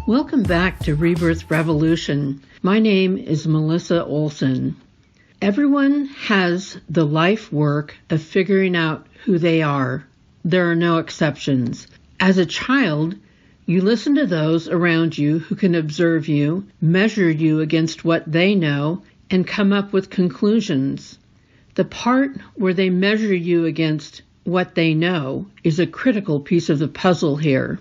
Welcome back to Rebirth Revolution. My name is Melissa Olson. Everyone has the life work of figuring out who they are. There are no exceptions. As a child, you listen to those around you who can observe you, measure you against what they know, and come up with conclusions. The part where they measure you against what they know is a critical piece of the puzzle here.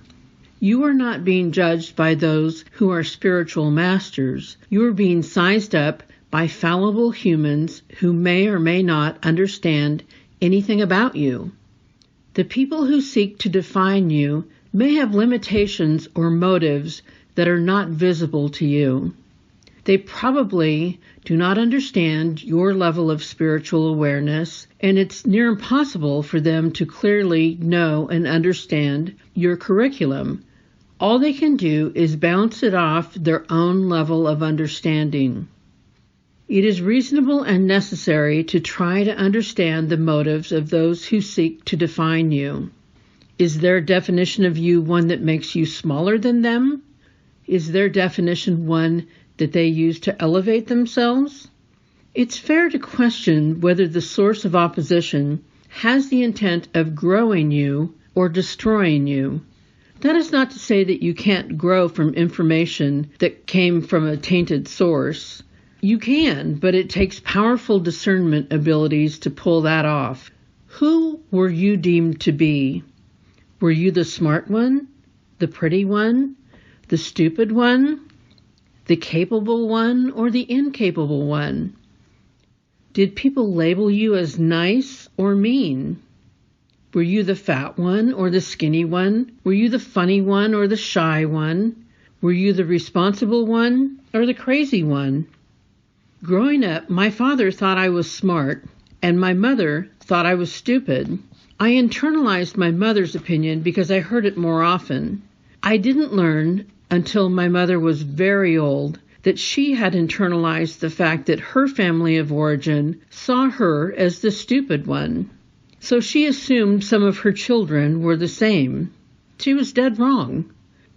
You are not being judged by those who are spiritual masters. You are being sized up by fallible humans who may or may not understand anything about you. The people who seek to define you may have limitations or motives that are not visible to you. They probably do not understand your level of spiritual awareness, and it's near impossible for them to clearly know and understand your curriculum. All they can do is bounce it off their own level of understanding. It is reasonable and necessary to try to understand the motives of those who seek to define you. Is their definition of you one that makes you smaller than them? Is their definition one that they use to elevate themselves? It's fair to question whether the source of opposition has the intent of growing you or destroying you. That is not to say that you can't grow from information that came from a tainted source. You can, but it takes powerful discernment abilities to pull that off. Who were you deemed to be? Were you the smart one, the pretty one, the stupid one, the capable one, or the incapable one? Did people label you as nice or mean? Were you the fat one or the skinny one? Were you the funny one or the shy one? Were you the responsible one or the crazy one? Growing up, my father thought I was smart, and my mother thought I was stupid. I internalized my mother's opinion because I heard it more often. I didn't learn until my mother was very old that she had internalized the fact that her family of origin saw her as the stupid one. So she assumed some of her children were the same. She was dead wrong.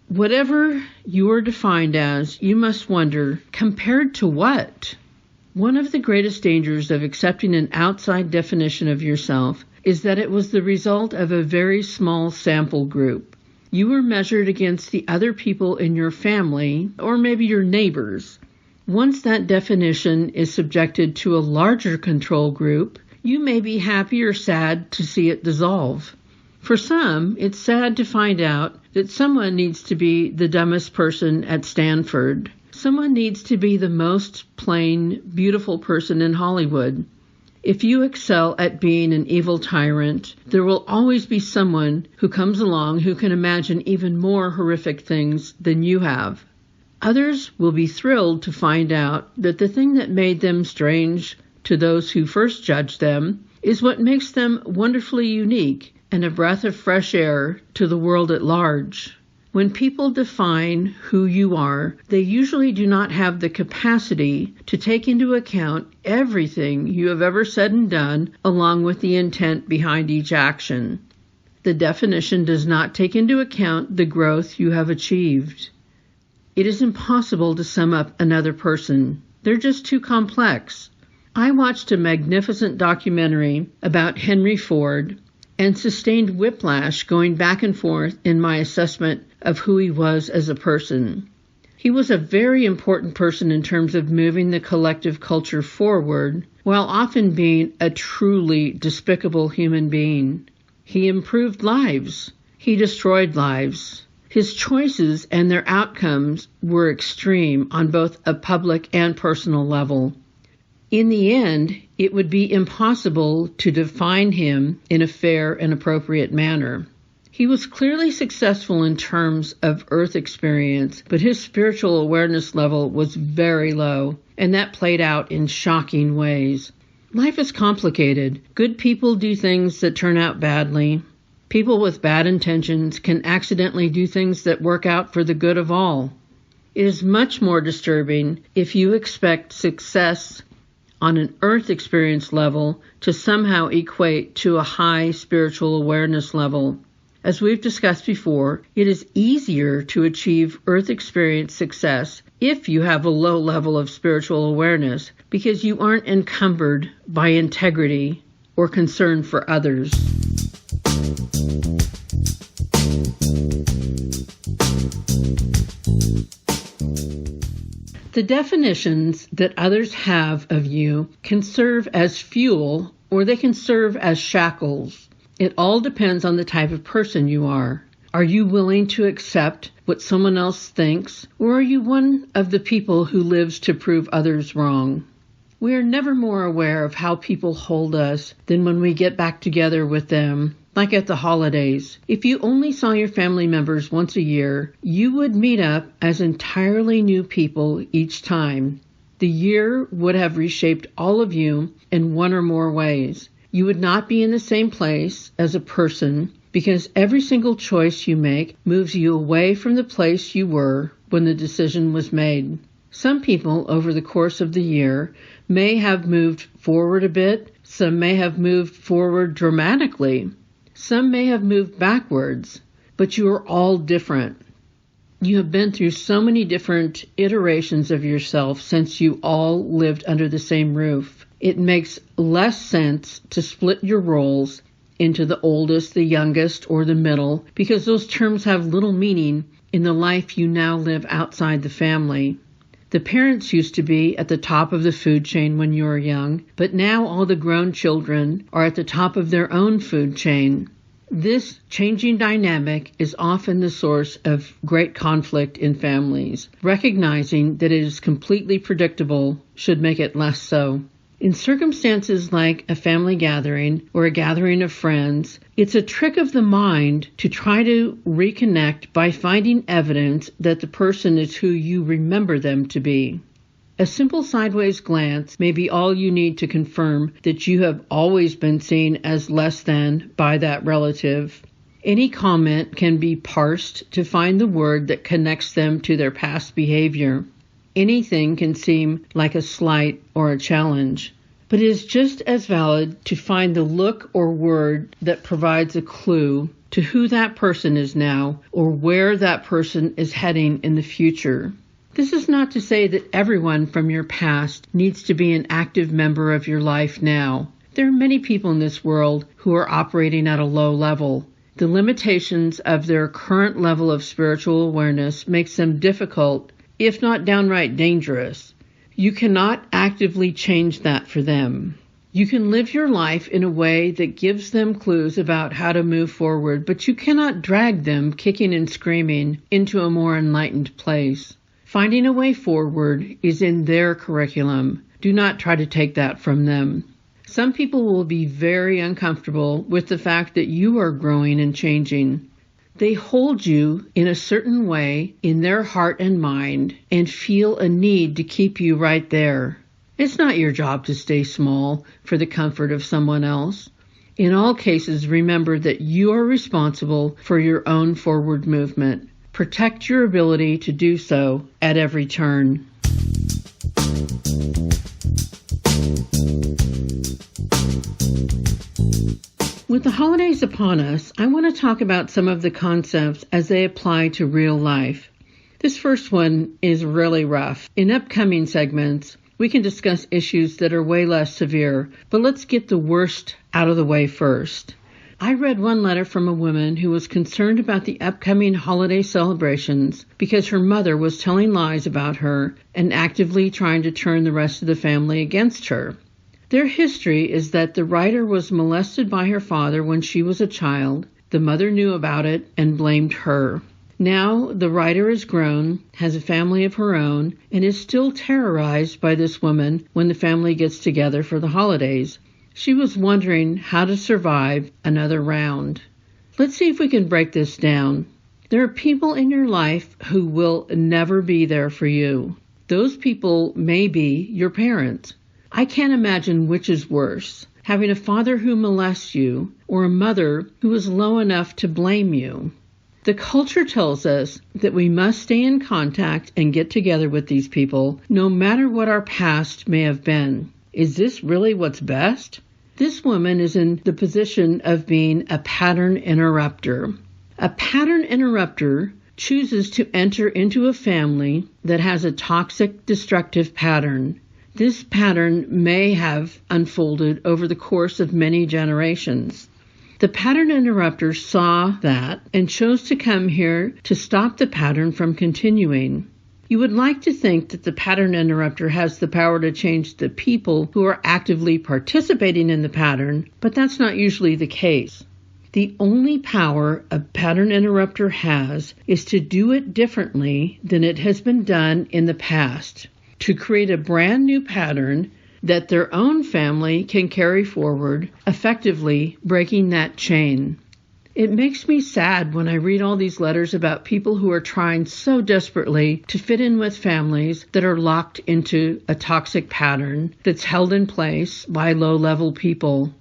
Whatever you are defined as, you must wonder, compared to what? One of the greatest dangers of accepting an outside definition of yourself is that it was the result of a very small sample group. You were measured against the other people in your family, or maybe your neighbors. Once that definition is subjected to a larger control group, you may be happy or sad to see it dissolve. For some, it's sad to find out that someone needs to be the dumbest person at Stanford. Someone needs to be the most plain, beautiful person in Hollywood. If you excel at being an evil tyrant, there will always be someone who comes along who can imagine even more horrific things than you have. Others will be thrilled to find out that the thing that made them strange to those who first judged them is what makes them wonderfully unique and a breath of fresh air to the world at large. When people define who you are, they usually do not have the capacity to take into account everything you have ever said and done, along with the intent behind each action. The definition does not take into account the growth you have achieved. It is impossible to sum up another person. They're just too complex. I watched a magnificent documentary about Henry Ford and sustained whiplash going back and forth in my assessment of who he was as a person. He was a very important person in terms of moving the collective culture forward, while often being a truly despicable human being. He improved lives. He destroyed lives. His choices and their outcomes were extreme on both a public and personal level. In the end, it would be impossible to define him in a fair and appropriate manner. He was clearly successful in terms of earth experience, but his spiritual awareness level was very low, and that played out in shocking ways. Life is complicated. Good people do things that turn out badly. People with bad intentions can accidentally do things that work out for the good of all. It is much more disturbing if you expect success on an earth experience level to somehow equate to a high spiritual awareness level. As we've discussed before, it is easier to achieve earth experience success if you have a low level of spiritual awareness because you aren't encumbered by integrity or concern for others. The definitions that others have of you can serve as fuel or they can serve as shackles. It all depends on the type of person you are. Are you willing to accept what someone else thinks, or are you one of the people who lives to prove others wrong? We are never more aware of how people hold us than when we get back together with them, like at the holidays. If you only saw your family members once a year, you would meet up as entirely new people each time. The year would have reshaped all of you in one or more ways. You would not be in the same place as a person because every single choice you make moves you away from the place you were when the decision was made. Some people over the course of the year may have moved forward a bit. Some may have moved forward dramatically. Some may have moved backwards, but you are all different. You have been through so many different iterations of yourself since you all lived under the same roof. It makes less sense to split your roles into the oldest, the youngest, or the middle, because those terms have little meaning in the life you now live outside the family. The parents used to be at the top of the food chain when you were young, but now all the grown children are at the top of their own food chain. This changing dynamic is often the source of great conflict in families. Recognizing that it is completely predictable should make it less so. In circumstances like a family gathering or a gathering of friends, it's a trick of the mind to try to reconnect by finding evidence that the person is who you remember them to be. A simple sideways glance may be all you need to confirm that you have always been seen as less than by that relative. Any comment can be parsed to find the word that connects them to their past behavior. Anything can seem like a slight or a challenge, but it is just as valid to find the look or word that provides a clue to who that person is now or where that person is heading in the future. This is not to say that everyone from your past needs to be an active member of your life now. There are many people in this world who are operating at a low level. The limitations of their current level of spiritual awareness makes them difficult, if not downright dangerous. You cannot actively change that for them. You can live your life in a way that gives them clues about how to move forward, but you cannot drag them kicking and screaming into a more enlightened place. Finding a way forward is in their curriculum. Do not try to take that from them. Some people will be very uncomfortable with the fact that you are growing and changing. They hold you in a certain way in their heart and mind and feel a need to keep you right there. It's not your job to stay small for the comfort of someone else. In all cases, remember that you are responsible for your own forward movement. Protect your ability to do so at every turn. With the holidays upon us, I want to talk about some of the concepts as they apply to real life. This first one is really rough. In upcoming segments, we can discuss issues that are way less severe, but let's get the worst out of the way first. I read one letter from a woman who was concerned about the upcoming holiday celebrations because her mother was telling lies about her and actively trying to turn the rest of the family against her. Their history is that the writer was molested by her father when she was a child. The mother knew about it and blamed her. Now the writer is grown, has a family of her own, and is still terrorized by this woman when the family gets together for the holidays. She was wondering how to survive another round. Let's see if we can break this down. There are people in your life who will never be there for you. Those people may be your parents. I can't imagine which is worse, having a father who molests you or a mother who is low enough to blame you. The culture tells us that we must stay in contact and get together with these people, no matter what our past may have been. Is this really what's best? This woman is in the position of being a pattern interrupter. A pattern interrupter chooses to enter into a family that has a toxic, destructive pattern. This pattern may have unfolded over the course of many generations. The pattern interrupter saw that and chose to come here to stop the pattern from continuing. You would like to think that the pattern interrupter has the power to change the people who are actively participating in the pattern, but that's not usually the case. The only power a pattern interrupter has is to do it differently than it has been done in the past, to create a brand new pattern that their own family can carry forward, effectively breaking that chain. It makes me sad when I read all these letters about people who are trying so desperately to fit in with families that are locked into a toxic pattern that's held in place by low-level people.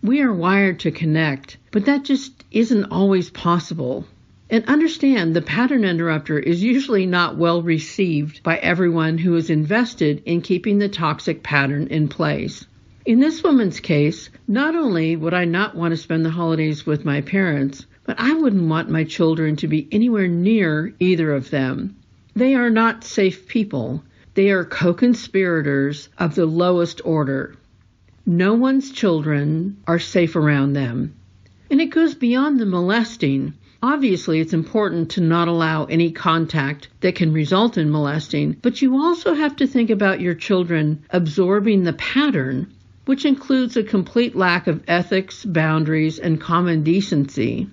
We are wired to connect, but that just isn't always possible. And understand, the pattern interrupter is usually not well received by everyone who is invested in keeping the toxic pattern in place. In this woman's case, not only would I not want to spend the holidays with my parents, but I wouldn't want my children to be anywhere near either of them. They are not safe people. They are co-conspirators of the lowest order. No one's children are safe around them. And it goes beyond the molesting. Obviously, it's important to not allow any contact that can result in molesting, but you also have to think about your children absorbing the pattern, which includes a complete lack of ethics, boundaries, and common decency.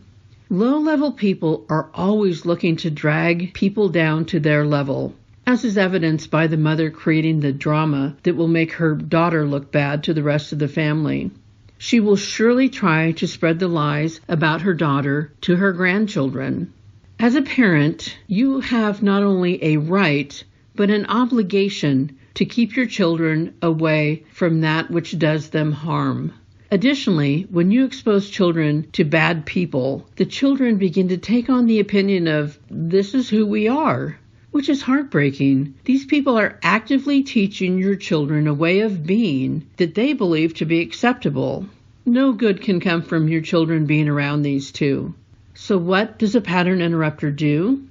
Low-level people are always looking to drag people down to their level, as is evidenced by the mother creating the drama that will make her daughter look bad to the rest of the family. She will surely try to spread the lies about her daughter to her grandchildren. As a parent, you have not only a right, but an obligation to keep your children away from that which does them harm. Additionally, when you expose children to bad people, the children begin to take on the opinion of, "This is who we are," which is heartbreaking. These people are actively teaching your children a way of being that they believe to be acceptable. No good can come from your children being around these two. So what does a pattern interrupter do?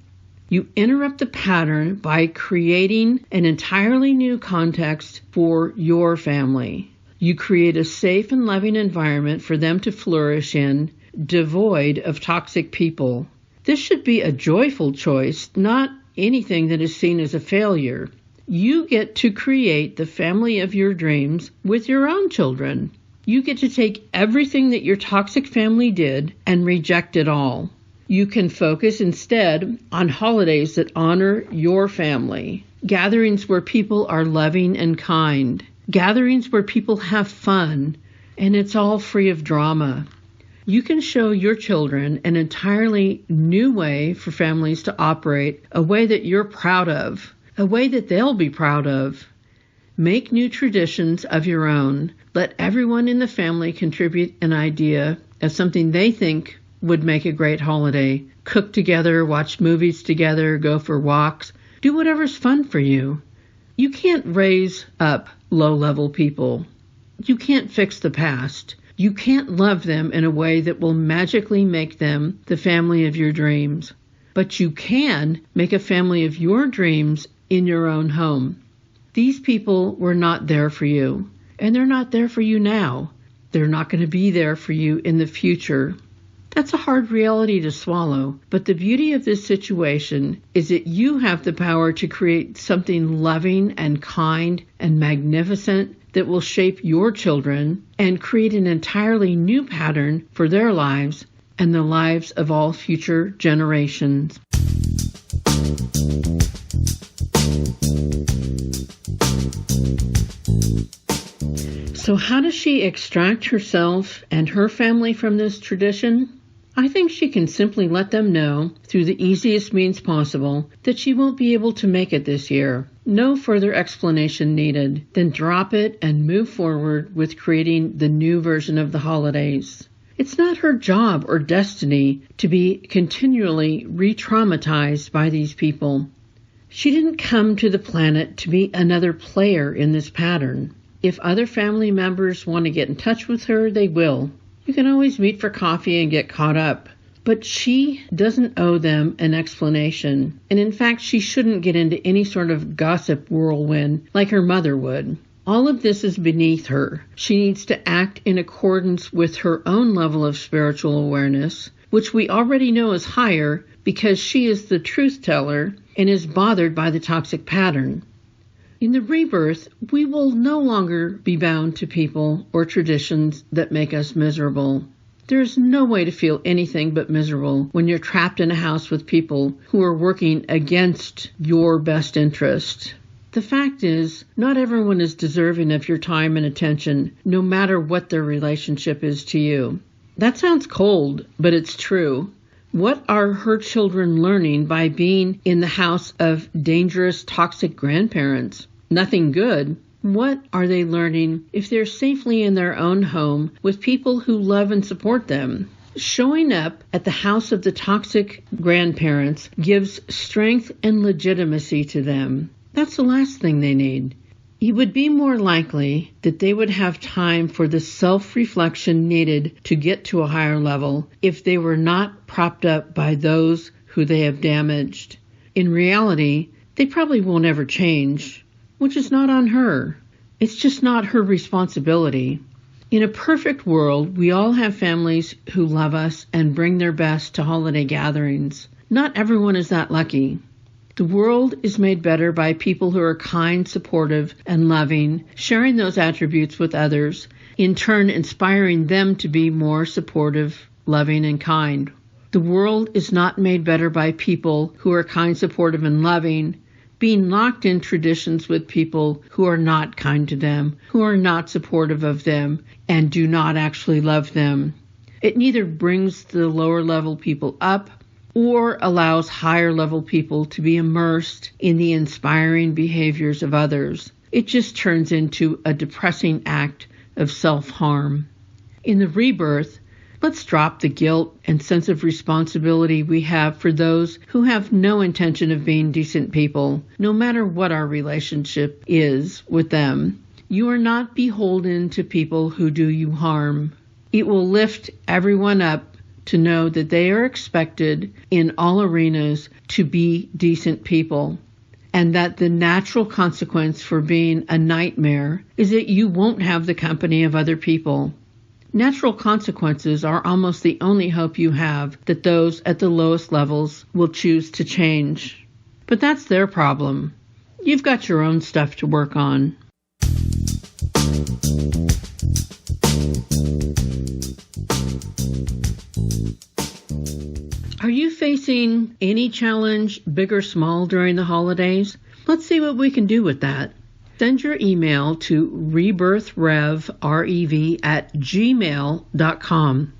You interrupt the pattern by creating an entirely new context for your family. You create a safe and loving environment for them to flourish in, devoid of toxic people. This should be a joyful choice, not anything that is seen as a failure. You get to create the family of your dreams with your own children. You get to take everything that your toxic family did and reject it all. You can focus instead on holidays that honor your family, gatherings where people are loving and kind, gatherings where people have fun, and it's all free of drama. You can show your children an entirely new way for families to operate, a way that you're proud of, a way that they'll be proud of. Make new traditions of your own. Let everyone in the family contribute an idea of something they think would make a great holiday. Cook together, watch movies together, go for walks. Do whatever's fun for you. You can't raise up low-level people. You can't fix the past. You can't love them in a way that will magically make them the family of your dreams. But you can make a family of your dreams in your own home. These people were not there for you, and they're not there for you now. They're not going to be there for you in the future. That's a hard reality to swallow, but the beauty of this situation is that you have the power to create something loving and kind and magnificent that will shape your children and create an entirely new pattern for their lives and the lives of all future generations. So how does she extract herself and her family from this tradition? I think she can simply let them know, through the easiest means possible, that she won't be able to make it this year. No further explanation needed. Then drop it and move forward with creating the new version of the holidays. It's not her job or destiny to be continually re-traumatized by these people. She didn't come to the planet to be another player in this pattern. If other family members want to get in touch with her, they will. You can always meet for coffee and get caught up. But she doesn't owe them an explanation. And in fact, she shouldn't get into any sort of gossip whirlwind like her mother would. All of this is beneath her. She needs to act in accordance with her own level of spiritual awareness, which we already know is higher because she is the truth teller and is bothered by the toxic pattern. In the rebirth, we will no longer be bound to people or traditions that make us miserable. There is no way to feel anything but miserable when you're trapped in a house with people who are working against your best interest. The fact is, not everyone is deserving of your time and attention, no matter what their relationship is to you. That sounds cold, but it's true. What are her children learning by being in the house of dangerous, toxic grandparents? Nothing good. What are they learning if they're safely in their own home with people who love and support them? Showing up at the house of the toxic grandparents gives strength and legitimacy to them. That's the last thing they need. It would be more likely that they would have time for the self-reflection needed to get to a higher level if they were not propped up by those who they have damaged. In reality, they probably won't ever change, which is not on her. It's just not her responsibility. In a perfect world, we all have families who love us and bring their best to holiday gatherings. Not everyone is that lucky. The world is made better by people who are kind, supportive, and loving, sharing those attributes with others, in turn inspiring them to be more supportive, loving, and kind. The world is not made better by people who are kind, supportive, and loving, being locked in traditions with people who are not kind to them, who are not supportive of them, and do not actually love them. It neither brings the lower level people up or allows higher level people to be immersed in the inspiring behaviors of others. It just turns into a depressing act of self-harm. In the rebirth, let's drop the guilt and sense of responsibility we have for those who have no intention of being decent people, no matter what our relationship is with them. You are not beholden to people who do you harm. It will lift everyone up to know that they are expected in all arenas to be decent people, and that the natural consequence for being a nightmare is that you won't have the company of other people. Natural consequences are almost the only hope you have that those at the lowest levels will choose to change. But that's their problem. You've got your own stuff to work on. Are you facing any challenge, big or small, during the holidays? Let's see what we can do with that. Send your email to rebirthrev@gmail.com.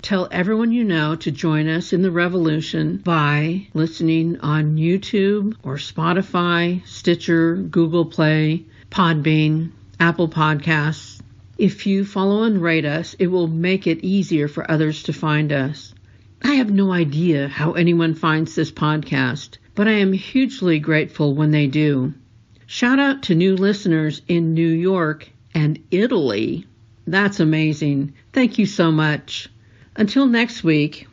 Tell everyone you know to join us in the revolution by listening on YouTube or Spotify, Stitcher, Google Play, Podbean, Apple Podcasts. If you follow and rate us, it will make it easier for others to find us. I have no idea how anyone finds this podcast, but I am hugely grateful when they do. Shout out to new listeners in New York and Italy. That's amazing. Thank you so much. Until next week,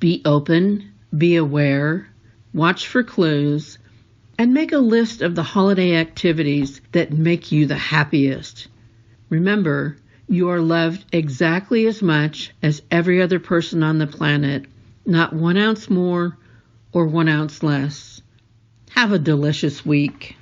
be open, be aware, watch for clues, and make a list of the holiday activities that make you the happiest. Remember, you are loved exactly as much as every other person on the planet, not 1 ounce more or 1 ounce less. Have a delicious week.